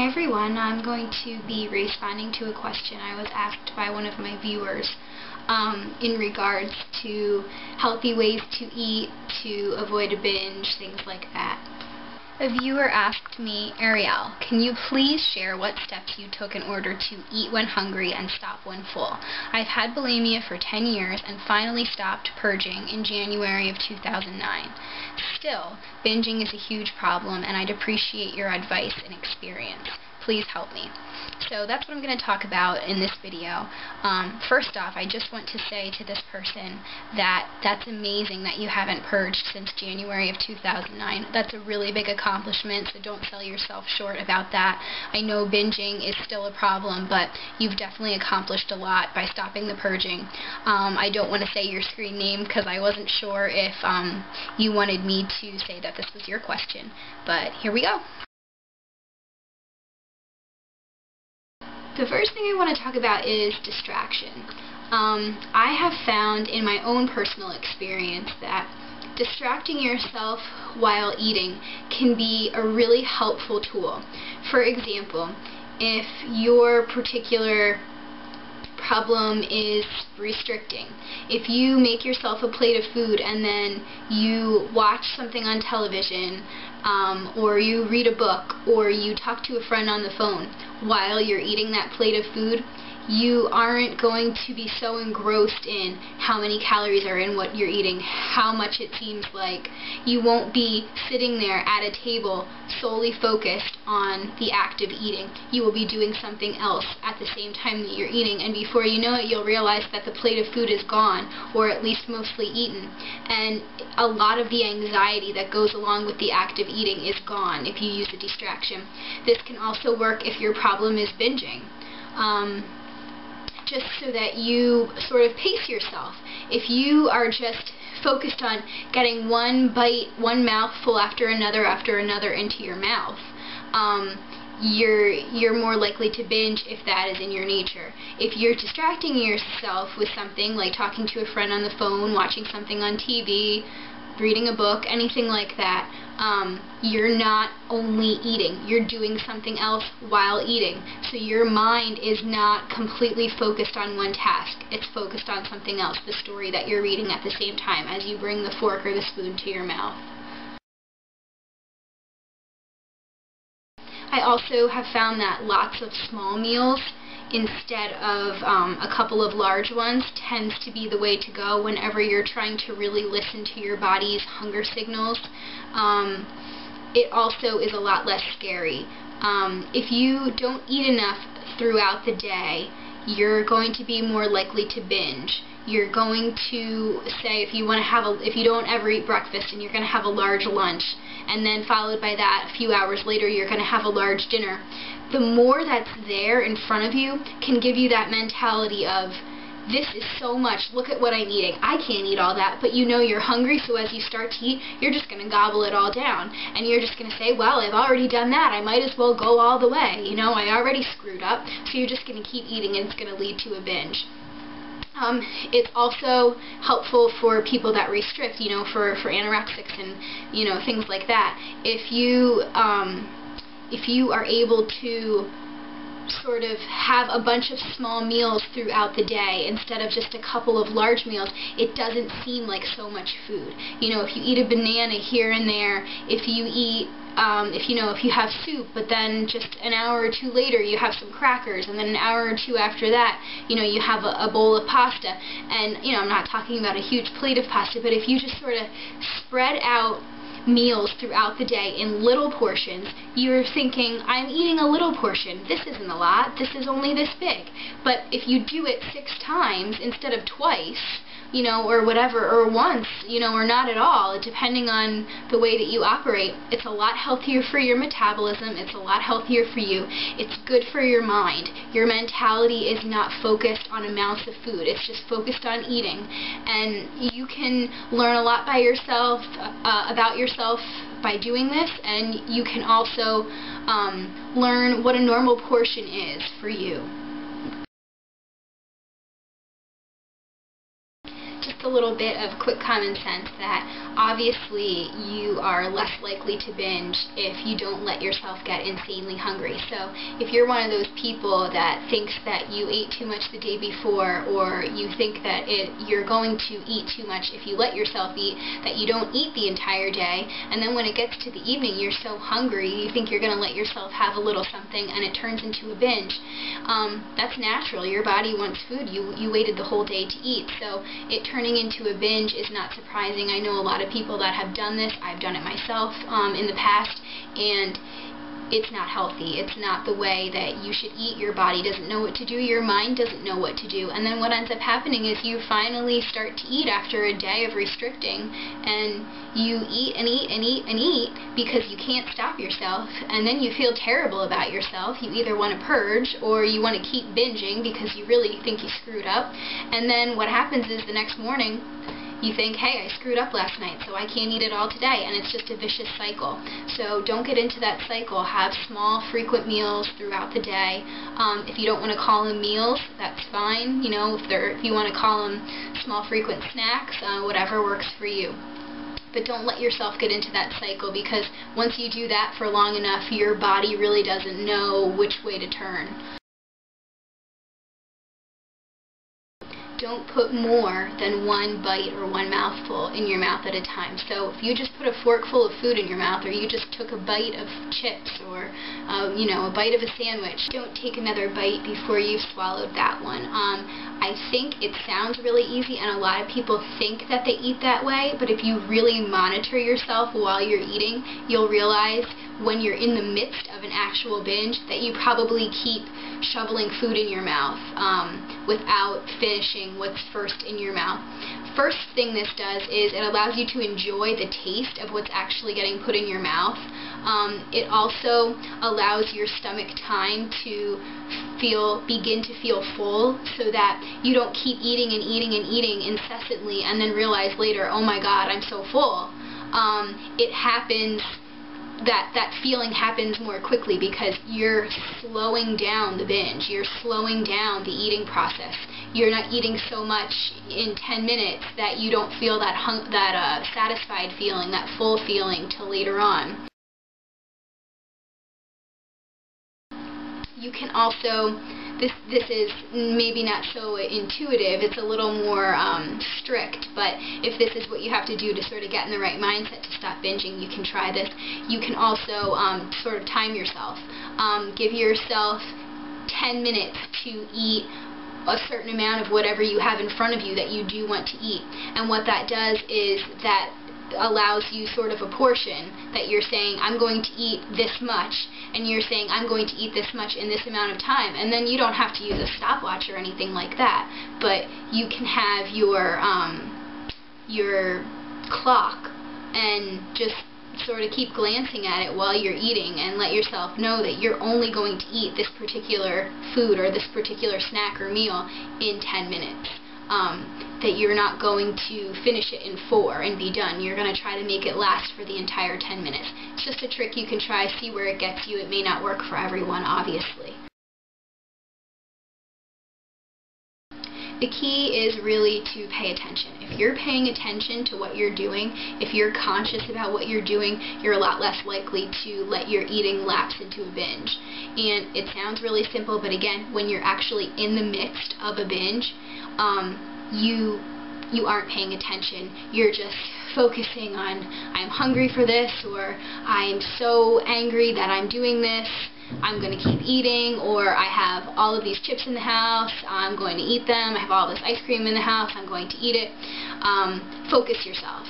Hi everyone, I'm going to be responding to a question I was asked by one of my viewers in regards to healthy ways to eat, to avoid a binge, things like that. A viewer asked me, Arielle, can you please share what steps you took in order to eat when hungry and stop when full? I've had bulimia for 10 years and finally stopped purging in January of 2009. Still, binging is a huge problem and I'd appreciate your advice and experience. Please help me. So that's what I'm going to talk about in this video. First off, I just want to say to this person that that's amazing that you haven't purged since January of 2009. That's a really big accomplishment, so don't sell yourself short about that. I know binging is still a problem, but you've definitely accomplished a lot by stopping the purging. I don't want to say your screen name because I wasn't sure if you wanted me to say that this was your question, but here we go. The first thing I want to talk about is distraction. I have found in my own personal experience that distracting yourself while eating can be a really helpful tool. For example, if your particular problem is restricting, if you make yourself a plate of food and then you watch something on television, or you read a book, or you talk to a friend on the phone while you're eating that plate of food, you aren't going to be so engrossed in how many calories are in what you're eating, how much it seems like. You won't be sitting there at a table solely focused on the act of eating. You will be doing something else at the same time that you're eating, and before you know it, you'll realize that the plate of food is gone, or at least mostly eaten. And a lot of the anxiety that goes along with the act of eating is gone if you use a distraction. This can also work if your problem is binging. Just so that you sort of pace yourself. If you are just focused on getting one bite, one mouthful after another into your mouth, you're more likely to binge if that is in your nature. If you're distracting yourself with something like talking to a friend on the phone, watching something on TV, reading a book, anything like that, you're not only eating, you're doing something else while eating. So your mind is not completely focused on one task. It's focused on something else, the story that you're reading at the same time as you bring the fork or the spoon to your mouth. I also have found that lots of small meals instead of a couple of large ones tends to be the way to go whenever you're trying to really listen to your body's hunger signals. It also is a lot less scary. If you don't eat enough throughout the day, you're going to be more likely to binge. You're going to say, if you don't ever eat breakfast and you're going to have a large lunch, and then followed by that a few hours later you're going to have a large dinner, the more that's there in front of you can give you that mentality of, this is so much, look at what I'm eating. I can't eat all that, but you know you're hungry, so as you start to eat, you're just going to gobble it all down. And you're just going to say, well, I've already done that, I might as well go all the way. You know, I already screwed up, so you're just going to keep eating and it's going to lead to a binge. It's also helpful for people that restrict, you know, for anorexics and, you know, things like that. If you are able to sort of have a bunch of small meals throughout the day instead of just a couple of large meals, it doesn't seem like so much food. You know, if you eat a banana here and there, if you eat if you have soup, but then just an hour or two later you have some crackers, and then an hour or two after that, you know, you have a bowl of pasta. And, you know, I'm not talking about a huge plate of pasta, but if you just sort of spread out meals throughout the day in little portions, you're thinking, I'm eating a little portion. This isn't a lot. This is only this big. But if you do it 6 times instead of twice, you know, or whatever, or once, you know, or not at all, depending on the way that you operate, it's a lot healthier for your metabolism, it's a lot healthier for you, it's good for your mind. Your mentality is not focused on amounts of food, it's just focused on eating. And you can learn a lot by yourself, about yourself by doing this, and you can also learn what a normal portion is for you. a little bit of quick common sense that obviously you are less likely to binge if you don't let yourself get insanely hungry. So if you're one of those people that thinks that you ate too much the day before, or you think that you're going to eat too much if you let yourself eat, that you don't eat the entire day, and then when it gets to the evening you're so hungry you think you're going to let yourself have a little something and it turns into a binge. That's natural. Your body wants food. You waited the whole day to eat. So it turning into a binge is not surprising. I know a lot of people that have done this. I've done it myself in the past, and it's not healthy. It's not the way that you should eat. Your body doesn't know what to do. Your mind doesn't know what to do. And then what ends up happening is you finally start to eat after a day of restricting, and you eat and eat and eat and eat because you can't stop yourself, and then you feel terrible about yourself. You either want to purge or you want to keep binging because you really think you screwed up. And then what happens is the next morning you think, hey, I screwed up last night, so I can't eat it all today, and it's just a vicious cycle. So don't get into that cycle. Have small, frequent meals throughout the day. If you don't want to call them meals, that's fine. You know, if you want to call them small, frequent snacks, whatever works for you. But don't let yourself get into that cycle, because once you do that for long enough, your body really doesn't know which way to turn. Don't put more than one bite or one mouthful in your mouth at a time. So if you just put a fork full of food in your mouth, or you just took a bite of chips, or a bite of a sandwich, don't take another bite before you've swallowed that one. I think it sounds really easy, and a lot of people think that they eat that way, but if you really monitor yourself while you're eating, you'll realize when you're in the midst of an actual binge that you probably keep shoveling food in your mouth without finishing what's first in your mouth. First thing this does is it allows you to enjoy the taste of what's actually getting put in your mouth. It also allows your stomach time to begin to feel full, so that you don't keep eating and eating and eating incessantly and then realize later, oh my God, I'm so full. It happens, that feeling happens more quickly because you're slowing down the binge. You're slowing down the eating process. You're not eating so much in 10 minutes that you don't feel that satisfied feeling, that full feeling, till later on. You can also, this is maybe not so intuitive, it's a little more strict, but if this is what you have to do to sort of get in the right mindset to stop binging, you can try this. You can also sort of time yourself. Give yourself 10 minutes to eat a certain amount of whatever you have in front of you that you do want to eat. And what that does is that allows you sort of a portion that you're saying, I'm going to eat this much, and you're saying, I'm going to eat this much in this amount of time. And then you don't have to use a stopwatch or anything like that, but you can have your clock and just sort of keep glancing at it while you're eating, and let yourself know that you're only going to eat this particular food or this particular snack or meal in 10 minutes. That you're not going to finish it in 4 and be done. You're going to try to make it last for the entire 10 minutes. It's just a trick you can try, see where it gets you. It may not work for everyone, obviously. The key is really to pay attention. If you're paying attention to what you're doing, if you're conscious about what you're doing, you're a lot less likely to let your eating lapse into a binge. And it sounds really simple, but again, when you're actually in the midst of a binge, you aren't paying attention. You're just focusing on, I'm hungry for this, or I'm so angry that I'm doing this, I'm going to keep eating, or I have all of these chips in the house, I'm going to eat them, I have all this ice cream in the house, I'm going to eat it. Focus yourself.